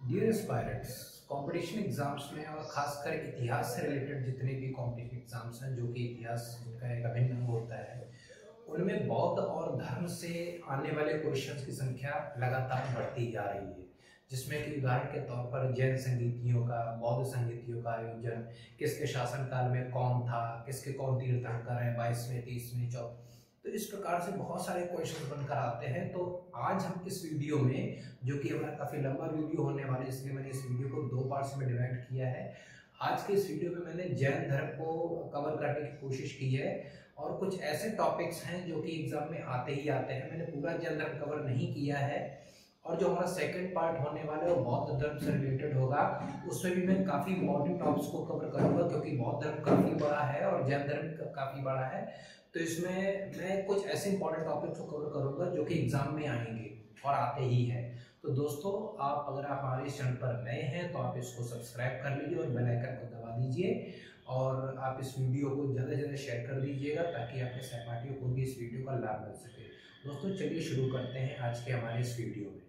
Dear aspirants, competition exams में और खासकर इतिहास से रिलेटेड जितने भी कंपटीशन एग्जाम्स हैं जो कि इतिहास का एक अभिन्न अंग होता है, उनमें बौद्ध और धर्म से आने वाले क्वेश्चंस की संख्या लगातार बढ़ती जा रही है। जिसमें कि उदाहरण के तौर पर जैन संगीतियों का, बौद्ध संगीतियों का आयोजन, किसके शासनकाल में कौन था, किसके कौन तीर्थंकर हैं, 22वें 30वें 4। तो इस प्रकार से बहुत सारे क्वेश्चन बनकर आते हैं। तो आज हम इस वीडियो में, जो कि हमारा काफ़ी लंबा वीडियो होने वाला है, इसलिए मैंने इस वीडियो को 2 पार्ट्स में डिवाइड किया है। आज के इस वीडियो में मैंने जैन धर्म को कवर करने की कोशिश की है और कुछ ऐसे टॉपिक्स हैं जो कि एग्जाम में आते ही आते हैं। मैंने पूरा जैन धर्म कवर नहीं किया है। और जो हमारा सेकंड पार्ट होने वाला है वो बौद्ध धर्म से रिलेटेड होगा। उसमें भी मैं काफ़ी इंपॉर्टेंट टॉपिक्स को कवर करूंगा, क्योंकि बौद्ध धर्म काफ़ी बड़ा है और जैन धर्म काफ़ी बड़ा है। तो इसमें मैं कुछ ऐसे इंपॉर्टेंट टॉपिक्स को कवर करूंगा जो कि एग्जाम में आएंगे और आते ही हैं। तो दोस्तों, अगर आप हमारे इस चैनल पर नए हैं तो आप इसको सब्सक्राइब कर लीजिए और बेल आइकन को दबा दीजिए और आप इस वीडियो को ज़्यादा से ज़्यादा शेयर कर दीजिएगा ताकि आपके सहपाठियों को भी इस वीडियो का लाभ मिल सके। दोस्तों, चलिए शुरू करते हैं आज के हमारे इस वीडियो में।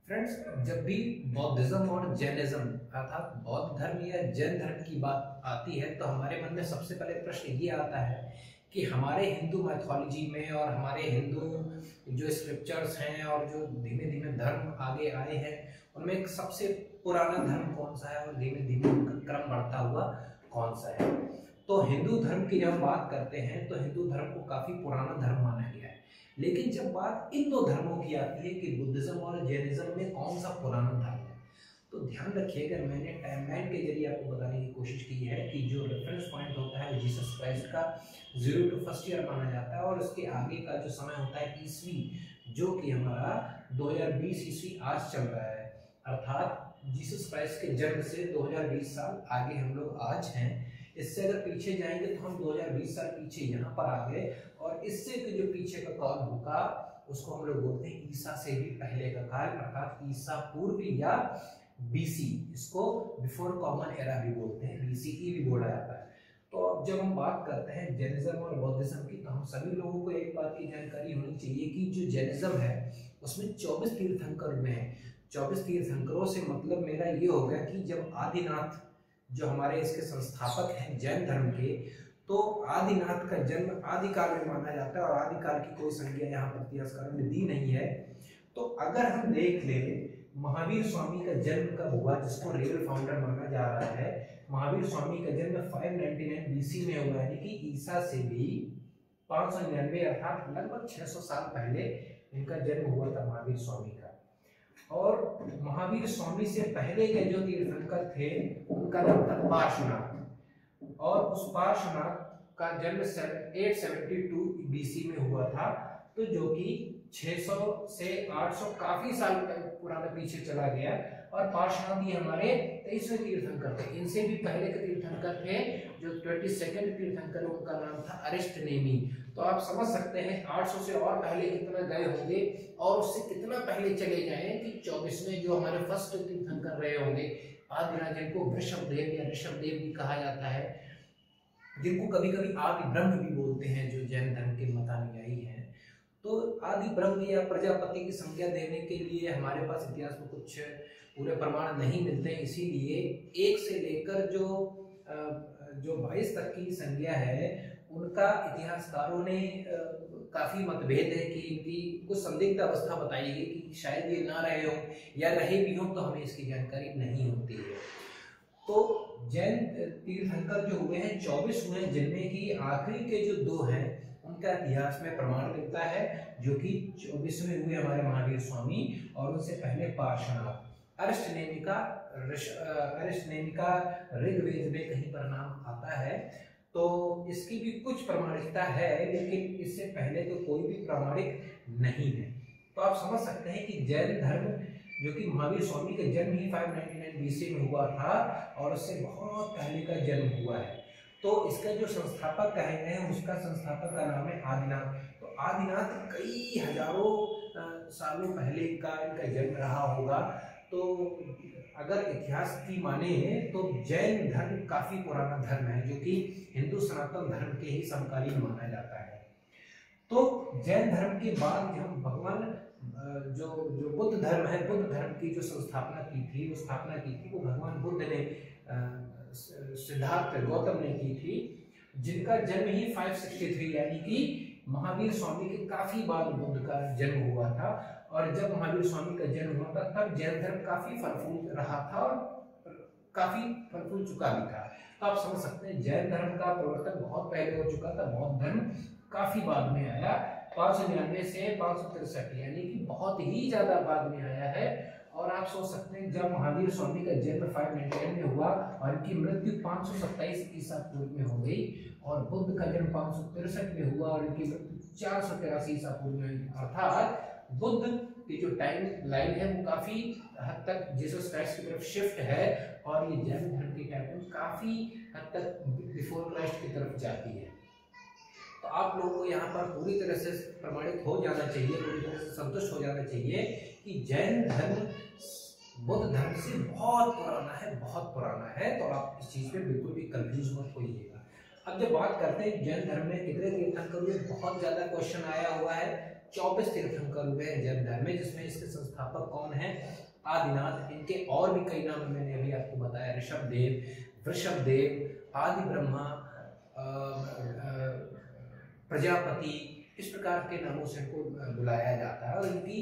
फ्रेंड्स, जब भी बौद्धिज्म और जैनिज्म अर्थात बौद्ध धर्म या जैन धर्म की बात आती है तो हमारे मन में सबसे पहले प्रश्न ये आता है कि हमारे हिंदू मैथोलॉजी में और हमारे हिंदू जो स्क्रिप्चर्स हैं और जो धीमे धीमे धर्म आगे आए हैं उनमें एक सबसे पुराना धर्म कौन सा है और धीमे धीमे उनका क्रम बढ़ता हुआ कौन सा है। तो हिंदू धर्म की जब हम बात करते हैं तो हिंदू धर्म को काफी पुराना धर्म माना गया है। लेकिन जब बात इन दो धर्मों की आती है कि बुद्धिज्म और जैनिज्म में कौन सा पुराना धर्म है, तो ध्यान रखिएगा, मैंने टाइमलाइन के जरिए आपको बताने की कोशिश की है कि जो रेफरेंस पॉइंट होता है जीसस क्राइस्ट का 0 to 1st ईयर माना जाता है और उसके आगे का जो समय होता है ईस्वी, जो कि हमारा 2020 ईस्वी आज चल रहा है। अर्थात जीसस क्राइस्ट के जन्म से 2020 साल आगे हम लोग आज हैं। इससे अगर पीछे जाएंगे तो हम 2020 साल पीछे यहाँ पर आ गए और इससे जो पीछे का काल होगा उसको हम लोग बोलते हैं ईसा से भी पहले का काल, अर्थात ईसा पूर्व या बीसी। इसको बिफोर कॉमन एरा भी बोलते हैं, बीसीई भी बोला जाता है। तो अब जब हम बात करते हैं जैनिज्म और बौद्धिज्म की, तो हम सभी लोगों को एक बात की जानकारी होनी चाहिए कि जो जैनिज्म है उसमें 24 तीर्थंकर में है। 24 तीर्थंकरों से मतलब मेरा ये हो गया कि जब आदिनाथ जो हमारे इसके संस्थापक हैं जैन धर्म के, तो आदिनाथ का जन्म आदिकाल में माना जाता है और आदिकाल की कोई संज्ञा यहाँ पर इतिहासकारों ने दी नहीं है। तो अगर हम देख लें महावीर स्वामी का जन्म कब हुआ, जिसको रियल फाउंडर माना जा रहा है, महावीर स्वामी का जन्म 599 बीसी में हुआ, यानी कि ईसा से भी 599 अर्थात लगभग 600 साल पहले इनका जन्म हुआ था महावीर स्वामी का। और महावीर स्वामी से पहले के जो तीर्थंकर थे उनका नाम था पार्श्वनाथ, और उस पार्श्वनाथ का जन्म 872 बीसी में हुआ था। तो जो कि 600 से 800 काफी साल पुराना पीछे चला गया। और पार्श्वनाथ ये हमारे 23वें तीर्थंकर थे। इनसे भी पहले के तीर्थंकर थे जो 22nd तीर्थंकर, उनका नाम था अरिष्टनेमी। तो आप समझ सकते हैं 800 से और पहले कितना गए होंगे और उससे कितना पहले चले जाएं कि 24वें जो हमारे फर्स्ट तीर्थंकर रहे होंगे आदिनाथ, जिनको वृषभदेव या ऋषभदेव भी कहा जाता है, जिनको कभी कभी आदि ब्रह्म भी बोलते हैं, जो जैन धर्म के मतानुयायी हैं। तो आदि ब्रह्म या प्रजापति की संज्ञा देने के लिए हमारे पास इतिहास में कुछ पूरे प्रमाण नहीं मिलते हैं। इसीलिए 1 से लेकर जो 22 तक की संज्ञा है उनका इतिहासकारों ने काफी मतभेद है कि इनकी कुछ संदिग्ध अवस्था बताई गई कि शायद ये ना रहे हो या रहे भी हो, तो हमें इसकी जानकारी नहीं होती है। तो जैन तीर्थंकर जो हुए हैं 24 हुए हैं, जिनमें की आखिरी के जो 2 हैं उनका इतिहास में प्रमाण मिलता है, जो कि 24वें हुए हमारे महावीर स्वामी और उनसे पहले पार्श्वनाथ। अरिष्टनेमी का ऋग्वेद में कहीं पर नाम आता है, तो इसकी भी कुछ प्रामाणिकता है, लेकिन इससे पहले तो कोई भी प्रामाणिक नहीं है। तो आप समझ सकते हैं कि जैन धर्म जो कि महावीर स्वामी का जन्म ही 599 बीसी में हुआ था और उससे बहुत पहले का जन्म हुआ है। तो इसका जो संस्थापक कहे गए हैं उसका संस्थापक का नाम है आदिनाथ। तो आदिनाथ कई हजारों सालों पहले का इनका जन्म रहा होगा। तो अगर इतिहास की माने तो जैन धर्म काफी पुराना धर्म है, जो कि हिंदू सनातन धर्म के ही समकालीन माना जाता है। तो जैन धर्म के बाद जब भगवान जो जो बुद्ध धर्म है, बुद्ध धर्म की जो स्थापना की थी वो भगवान बुद्ध ने, सिद्धार्थ गौतम ने की थी, जिनका जन्म ही 563 यानी कि महावीर स्वामी के काफी बाद बुद्ध का जन्म हुआ था। और जब महावीर स्वामी का जन्म हुआ था तब जैन धर्म काफी फल फूल रहा था और काफी फल फूल चुका भी था। तो आप समझ सकते हैं जैन धर्म का प्रवर्तन बहुत पहले हो चुका था, बौद्ध धर्म काफी बाद में आया, 599 से 563 यानी कि बहुत ही ज्यादा बाद में आया है। और आप सोच सकते हैं जब महावीर स्वामी का जन्म 599 में हुआ और इनकी मृत्यु 527 ईसा पूर्व में हो गई, और बुद्ध का जन्म 563 में हुआ और इनकी मृत्यु 483 ईसा पूर्व में हुई, अर्थात बुद्ध की जो टाइम लाइन है वो काफी हद तक जीसस क्राइस्ट की तरफ शिफ्ट है, और ये जैन धर्म की टाइम काफी हद तक बिफोर क्राइस्ट की तरफ जाती है। तो आप लोगों को यहाँ पर पूरी तरह से प्रमाणित हो जाना चाहिए, पूरी तरह से संतुष्ट हो जाना चाहिए कि जैन धर्म बुद्ध धर्म से बहुत पुराना है, बहुत पुराना है। तो आप इस चीज पे बिल्कुल भी कंफ्यूज मत होइएगा। अब जब बात करते हैं जैन धर्म में कितने तीर्थंकर हुए, बहुत ज्यादा क्वेश्चन आया हुआ है। 24 तीर्थंकर हुए हैं जैन धर्म में, जिसमें इसके संस्थापक कौन है, आदिनाथ। इनके और भी कई नाम मैंने अभी आपको बताया, ऋषभदेव, वृषभदेव, आदि ब्रह्मा, प्रजापति, इस प्रकार के नामों से इनको बुलाया जाता है। और इनकी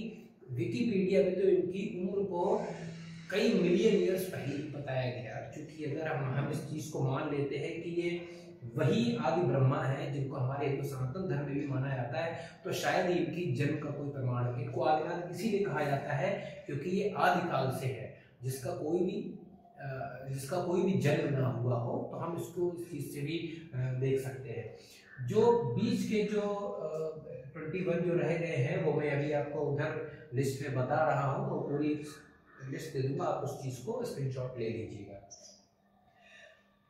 विकिपीडिया में तो इनकी उम्र को कई मिलियन ईयर्स पहले ही बताया गया, क्योंकि अगर हम इस चीज को मान लेते हैं कि ये वही आदि ब्रह्मा है जिनको हमारे हिंदू सनातन धर्म में भी माना जाता है, तो शायद इनकी जन्म का कोई प्रमाण है। इनको आदिनाथ इसीलिए कहा जाता है क्योंकि ये आदिकाल से है, जिसका कोई भी जन्म ना हुआ हो। तो हम इसको इस चीज से भी देख सकते हैं। जो बीच के जो 21 जो रह गए हैं वो मैं अभी आपको उधर लिस्ट में बता रहा हूँ, तो पूरी लिस्ट दे दूंगा, आप उस चीज को स्क्रीनशॉट ले लीजिएगा।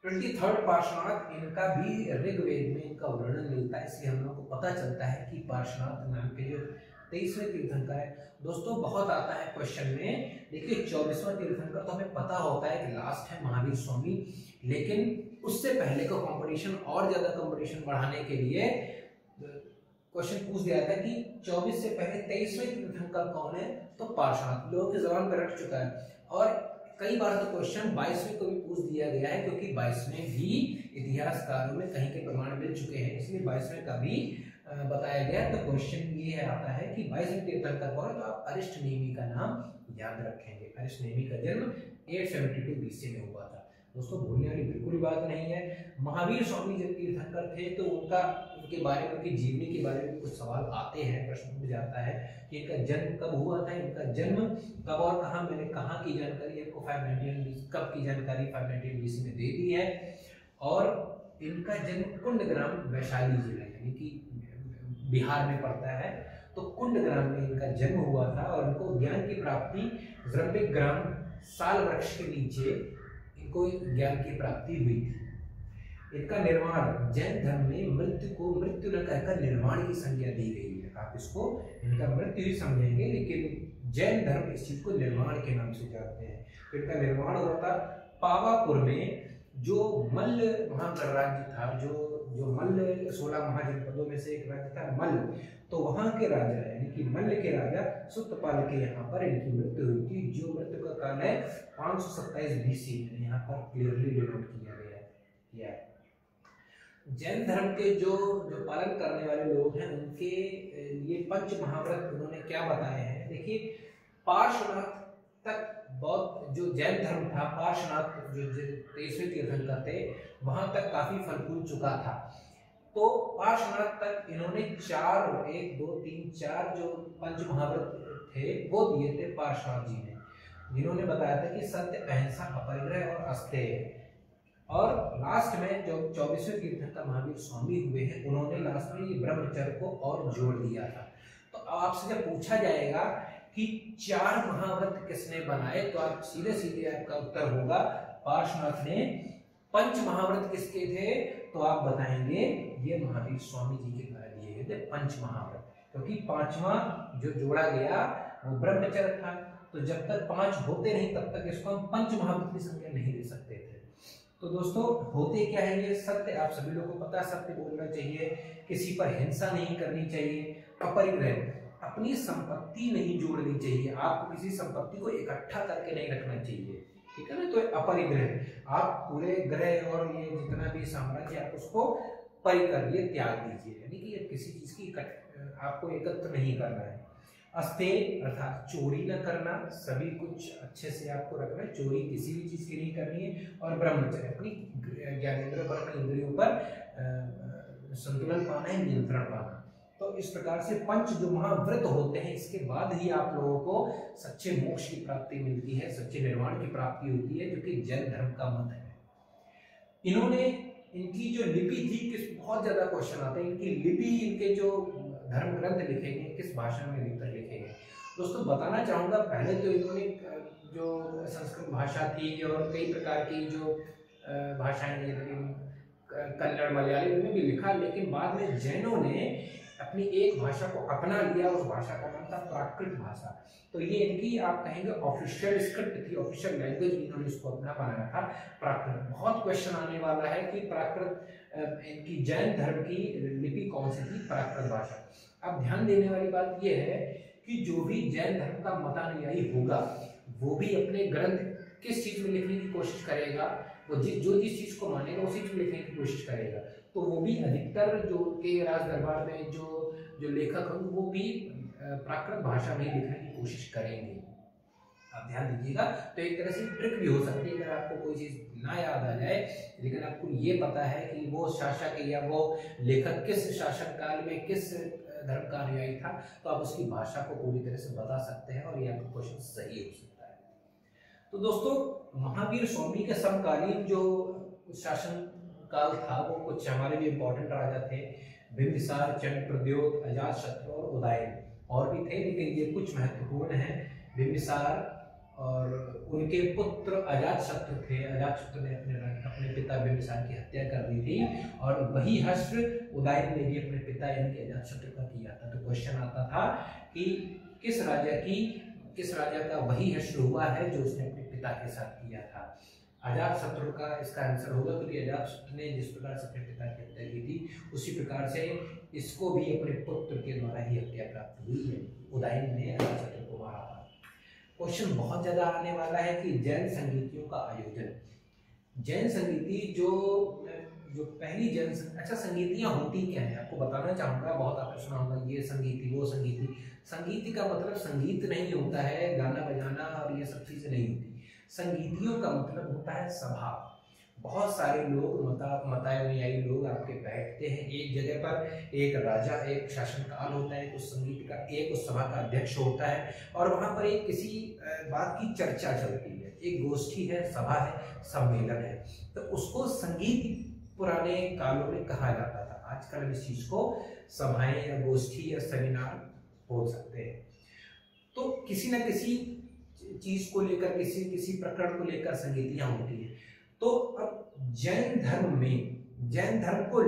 23rd पार्श्वनाथ, इनका भी ऋग्वेद में इनका वर्णन मिलता है, इसलिए हम लोग को पता चलता है कि पार्श्वनाथ नाम के जो 23वें तीर्थंकर है। दोस्तों बहुत आता है क्वेश्चन में, देखिए 24वां तीर्थंकर तो हमें पता होता है कि लास्ट है महावीर स्वामी, लेकिन उससे पहले का कंपटीशन और ज्यादा कंपटीशन बढ़ाने के लिए क्वेश्चन पूछ दिया था कि 24 से पहले 23वें तीर्थंकर कौन है, तो पार्श्वनाथ। लोगों की जबान पर रट चुका है। और कई बार तो क्वेश्चन 22वें को भी पूछ दिया गया है, क्योंकि 22वें भी इतिहासकारों में कहीं के प्रमाण मिल चुके हैं, इसलिए 22वें का भी बताया गया। तो क्वेश्चन ये आता है कि 22वें तीर्थंकर कौन है, तो आप अरिष्टनेमी का नाम याद रखेंगे। अरिष्टनेमी का जन्म 872 BC में हुआ था। दोस्तों भूलने वाली बिल्कुल भी बात नहीं है। महावीर स्वामी जब तीर्थंकर थे तो उनके बारे में, उनकी जीवनी के बारे में कुछ सवाल आते हैं, प्रश्न पूछ जाता है कि इनका जन्म कब हुआ था, इनका जन्म कब और कहाँ, मैंने कहाँ की जानकारी आपको 599 कब की जानकारी 599 BC में दे दी है। और इनका जन्म कुंडग्राम, वैशाली जिला यानी कि बिहार में पड़ता है, तो कुंडग्राम में इनका जन्म हुआ था। और इनको ज्ञान की प्राप्ति जृंबिग्राम साल वृक्ष के नीचे इनको ज्ञान की प्राप्ति हुई थी। इनका निर्वाण, जैन धर्म में मृत्यु को मृत्यु न कहकर निर्वाण की संज्ञा दी गई है। आप इसको इनका मृत्यु ही समझेंगे, लेकिन जैन धर्म इस चीज को निर्वाण के नाम से जानते हैं। तो इनका निर्वाण हुआ था पावापुर में, जो मल्ल वहां का राज्य था, जो मल्ल 16 महाजनपदों में से एक राज्य था मल्ल। तो वहां के राजा यानी कि मल्ल के राजा सुतपाल के यहाँ पर इनकी मृत्यु हुई थी, जो मृत्यु का काल है 527 BC में यहाँ पर क्लियरली डिनोट किया गया है। जैन धर्म के जो पालन करने वाले लोग हैं उनके लिए पंच महाव्रत उन्होंने क्या बताए हैं। देखिए पार्श्वनाथ तक बौद्ध जो जैन धर्म था, पार्श्वनाथ जो 23वें तीर्थंकर थे, वहां तक काफी फल फूल चुका था। तो पार्श्वनाथ तक इन्होंने 4 जो पंच महाव्रत थे वो दिए थे पार्श्वनाथ जी ने, जिन्होंने बताया था कि सत्य, अहिंसा, अपरिग्रह और अस्तेय। और लास्ट में जो 24वें तीर्थंकर महावीर स्वामी हुए हैं, उन्होंने लास्ट में ये ब्रह्मचर्य को और जोड़ दिया था। तो आपसे जब पूछा जाएगा कि 4 महाव्रत किसने बनाए, तो आप सीधे आपका उत्तर होगा पार्श्वनाथ ने। पंच महाव्रत किसके थे, तो आप बताएंगे ये महावीर स्वामी जी के द्वारा दिए गए थे पंच महाव्रत, क्योंकि 5वां जो जोड़ा गया वो ब्रह्मचर्य था। तो जब तक 5 होते नहीं तब तक इसको हम पंच महाभूत की संज्ञा नहीं दे सकते थे। तो दोस्तों होते क्या है, ये सत्य आप सभी लोगों को पता है, सत्य बोलना चाहिए, किसी पर हिंसा नहीं करनी चाहिए, अपरिग्रह, अपनी संपत्ति नहीं जोड़नी चाहिए, आपको किसी संपत्ति को इकट्ठा करके नहीं रखना चाहिए, ठीक है ना। तो अपरिग्रह, आप पूरे ग्रह और ये जितना भी साम्राज्य आप उसको परि कर दिए, त्याग दीजिए, यानी कि ये किसी चीज की आपको एकत्र नहीं करना है। अस्तेय अर्थात चोरी न करना, सभी कुछ अच्छे से आपको रखना है, चोरी किसी भी चीज की नहीं करनी है। और ब्रह्मचर्य, अपनी ज्ञानेंद्र पर, अपनी इंद्रियों पर संतुलन पाना है, नियंत्रण पाना। तो इस प्रकार से पंच जो महाव्रत होते हैं, इसके बाद ही आप लोगों को सच्चे मोक्ष की प्राप्ति मिलती है, सच्चे निर्वाण की प्राप्ति होती है, जो कि जैन धर्म का मत है। इन्होंने इनकी जो लिपि थी, किस बहुत ज्यादा क्वेश्चन आते हैं, इनकी लिपि, इनके जो धर्म ग्रंथ लिखे गए किस भाषा में लिखकर लिखे गए। दोस्तों बताना चाहूंगा, पहले तो इन्होंने जो संस्कृत भाषा थी और कई प्रकार की जो भाषाएं, कन्नड़ मलयालम, इनमें भी लिखा, लेकिन बाद में जैनों ने अपनी एक भाषा को अपना लिया, उस भाषा का नाम था प्राकृत भाषा। तो ये इनकी आप कहेंगे ऑफिशियल स्क्रिप्ट थी, ऑफिशियल लैंग्वेज, इन्होंने इसको अपना बनाया था प्राकृत। बहुत क्वेश्चन आने वाला है कि प्राकृत, इनकी जैन धर्म की लिपि कौन सी थी, प्राकृत भाषा। अब ध्यान देने वाली बात यह है कि जो भी जैन धर्म का मतानुयायी होगा, वो भी अपने ग्रंथ किस चीज में लिखने की कोशिश करेगा, वो जो जिस चीज को मानेगा उसी चीज में लिखने की कोशिश करेगा। तो वो भी अधिकतर जो के राज दरबार में जो लेखक होंगे, वो भी प्राकृत भाषा में लिखने की कोशिश करेंगे। आप ध्यान दीजिएगा। तो एक तरह से ट्रिक भी हो सकती है, अगर आपको कोई चीज ना याद आ जाए, लेकिन आपको ये पता है कि वो शासक या वो लेखक किस शासक काल में किस धर्म का अनुयायी था, तो आप उसकी भाषा को पूरी तरह से बता सकते हैं और ये आपका क्वेश्चन सही हो सकता है। तो दोस्तों महावीर स्वामी के समकालीन जो शासन काल था, वो कुछ हमारे भी इंपॉर्टेंट राजा थे, बिंबिसार, चंद्रप्रद्योत, अजातशत्रु और उदयन, और भी थे, लेकिन ये कुछ महत्वपूर्ण हैं। बिंबिसार और उनके पुत्र अजातशत्रु थे, अजातशत्रु ने अपने पिता बिंबिसार की हत्या कर दी थी, और वही हश्र उदयन ने भी अपने पिता यानी कि अजातशत्रु का किया था। तो क्वेश्चन आता था कि किस राजा का वही हश्र हुआ है जो उसने अपने पिता के साथ किया था। अजातशत्रु का इसका आंसर होगा, क्योंकि अजातशत्रु ने जिस प्रकार से अपने पिता की हत्या की थी, उसी प्रकार से इसको भी अपने पुत्र के द्वारा ही हत्या प्राप्त हुई है। उदयन ने अजातशत्रु को मारा था। क्वेश्चन बहुत ज्यादा आने वाला है कि जैन संगीतियों का आयोजन, जैन संगीति जो पहली जैन, अच्छा संगीतियां होती क्या है आपको बताना चाहूंगा। बहुत आपने सुना होगा ये संगीति वो संगीति। संगीति का मतलब संगीत नहीं होता है, गाना बजाना और ये सब चीजें नहीं होती। संगीतियों का मतलब होता है सभा। बहुत सारे लोग मतानुयायी लोग आपके बैठते हैं एक जगह पर, एक राजा, एक शासनकाल होता है, उस संगीत का एक उस सभा का अध्यक्ष होता है, और वहां पर एक किसी बात की चर्चा चलती है, एक गोष्ठी है, सभा है, सम्मेलन है। तो उसको संगीत पुराने कालों में कहा जाता था। आजकल हम इस चीज को सभाएं या गोष्ठी या सेमिनार बोल सकते हैं। तो किसी न किसी चीज को लेकर, किसी प्रकरण को लेकर संगीतियां होती है। तो अब जैन धर्म को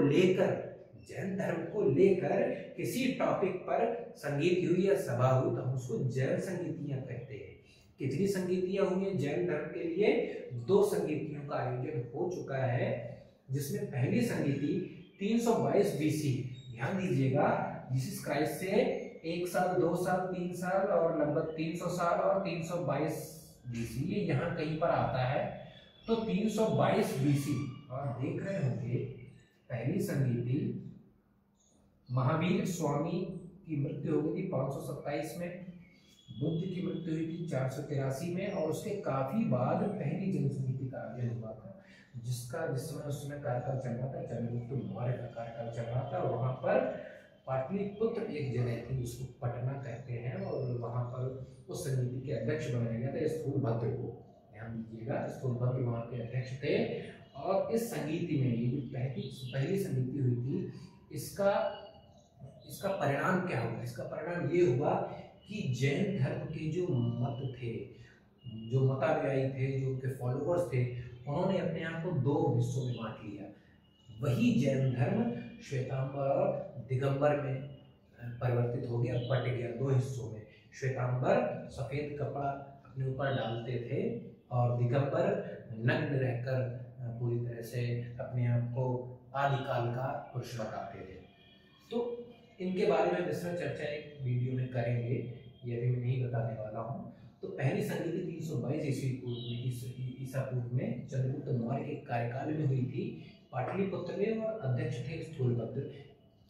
लेकर किसी टॉपिक पर संगीत हुई या सभा हुई, तो हम उसको जैन संगीतियां कहते हैं। कितनी संगीतियां हुई हैं जैन धर्म के लिए? 2 संगीतियों का आयोजन हो चुका है, जिसमें पहली संगीति 322 BC, ध्यान दीजिएगा, जीसस क्राइस्ट से 1 साल 2 साल 3 साल और लगभग 300 साल और 322 BC, ये यहाँ कहीं पर आता है। तो 322 BC, और देख रहे होंगे पहली संगीति महावीर स्वामी की मृत्यु हो गई थी 527 में, बुद्ध की मृत्यु हुई थी 483 में, और उसके काफी बाद पहली जनसंगीति का आयोजन हुआ था, जिस समय उस समय कार्यकाल चल रहा था, चंद्रगुप्त मौर्य का कार्यकाल चल रहा था। वहां पर पाटलिपुत्र एक जगह थी, उसको पटना कहते हैं, और वहां पर उस समिति के अध्यक्ष बनाया गया था स्थूलभद्र को, ध्यान दीजिएगा, स्थूलभद्र वहां के अध्यक्ष थे। और इस संगीति में ये जो पहली संगीति हुई थी, इसका परिणाम क्या हुआ? इसका परिणाम ये हुआ कि जैन धर्म के जो मत थे, जो मतानुयायी थे, जो उनके फॉलोअर्स थे, उन्होंने अपने आप को 2 हिस्सों में बांट लिया। वही जैन धर्म श्वेतांबर और दिगंबर में परिवर्तित हो गया, बट गया 2 हिस्सों में। श्वेतांबर सफेद कपड़ा अपने ऊपर डालते थे और दिगंबर नग्न रहकर पूरी तरह से अपने आप को आदिकाल का पुरुष बताते थे। तो इनके बारे में विस्तृत चर्चा एक वीडियो में करेंगे, ये भी मैं नहीं बताने वाला हूँ। तो पहली संगीति 322 ईस्वी पूर्व में ईसा पूर्व में चंद्रगुप्त मौर्य के कार्यकाल में हुई थी पाटलिपुत्र में, और अध्यक्ष थे स्थूलभद्र।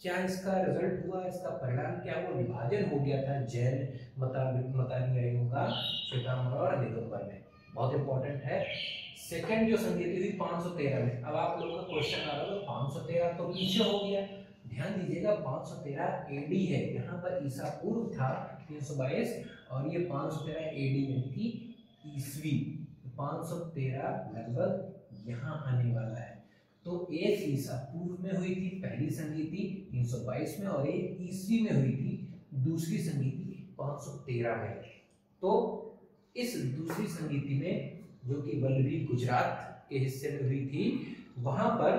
क्या इसका रिजल्ट हुआ, इसका परिणाम क्या हुआ? विभाजन हो गया था जैन मतानुयायियों का श्वेतांबर और दिगंबर में। बहुत इंपॉर्टेंट है। सेकंड जो संगीति हुई 513 में। अब आप लोगों का क्वेश्चन आ रहा होगा 513 तो पीछे हो गया। ध्यान दीजिएगा 513 एडी है, यहाँ पर ईसा पूर्व था 322 और ये 513 एडी यानी कि ईस्वी। 513 लगभग यहाँ आने वाला है। तो एक ईसा पूर्व में हुई थी पहली संगीति 322 में, और एक ईस्वी में हुई थी दूसरी संगीति 513 में। तो इस दूसरी संगीति में, जो कि वल्लभी गुजरात के हिस्से में हुई थी, वहां पर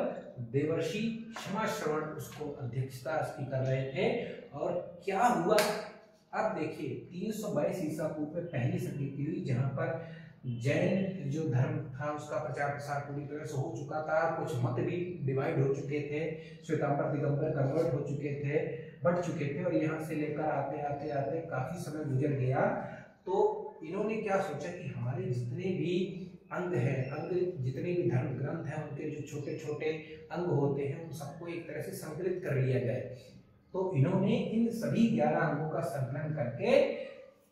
देवर्षि क्षमाश्रवण उसको अध्यक्षता उसकी कर रहे थे। और क्या हुआ अब देखिए, 322 ईसा पूर्व में पहली संगीति हुई, जहां पर जैन जो धर्म था उसका प्रचार प्रसार पूरी तरह से हो चुका था। कुछ मत भी डिवाइड हो चुके थे, श्वेतांबर दिगंबर कन्वर्ट हो चुके थे, बढ़ चुके थे, और यहाँ से लेकर आते आते आते काफी समय गुजर गया। तो इन्होंने क्या सोचा कि हमारे जितने भी अंग है, अंग जितने भी धर्म ग्रंथ हैं, उनके जो छोटे छोटे अंग होते हैं उन सबको एक तरह से संकलित कर लिया जाए। तो इन्होंने इन सभी 11 अंगों का संकलन करके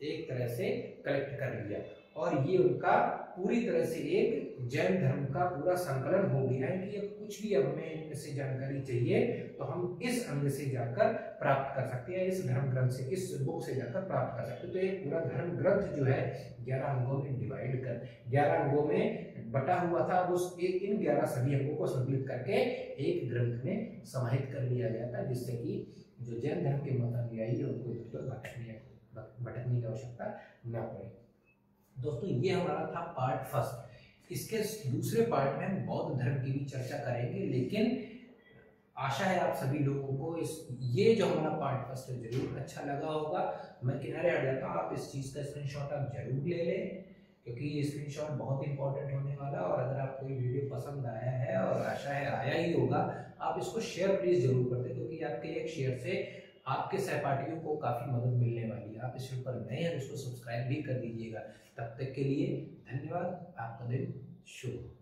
एक तरह से कलेक्ट कर लिया, और ये उनका पूरी तरह से एक जैन धर्म का पूरा संकलन हो गया है कि अब कुछ भी हमें इनमें से जानकारी चाहिए तो हम इस अंग से जाकर प्राप्त कर सकते हैं, इस धर्म ग्रंथ से, इस बुक से जाकर प्राप्त कर सकते हैं। तो एक पूरा धर्म ग्रंथ जो है 11 अंगों में डिवाइड कर 11 अंगों में बटा हुआ था। उस इन 11 सभी अंगों को संकलित करके एक ग्रंथ में समाहित कर लिया गया था, जिससे कि जो जैन धर्म के मतानुयायी है उनको भटकने की आवश्यकता न पड़े। दोस्तों ये हमारा था पार्ट फर्स्ट। इसके दूसरे पार्ट में हम बौद्ध धर्म की भी चर्चा करेंगे, लेकिन आशा है आप सभी लोगों को ये जो हमारा पार्ट फर्स्ट है जरूर अच्छा लगा होगा। मैं किनारे हट जाता हूँ, आप इस चीज़ का स्क्रीनशॉट आप जरूर ले लें, क्योंकि ये स्क्रीनशॉट बहुत इंपॉर्टेंट होने वाला। और अगर आपको ये वीडियो पसंद आया है, और आशा है आया ही होगा, आप इसको शेयर प्लीज जरूर कर दें, क्योंकि आपके एक शेयर से आपके सहपाठियों को काफ़ी मदद मिलने वाली है। आप इस पर नए हैं, इसको सब्सक्राइब भी कर दीजिएगा। तब तक के लिए धन्यवाद। आपका दिन शुभ हो।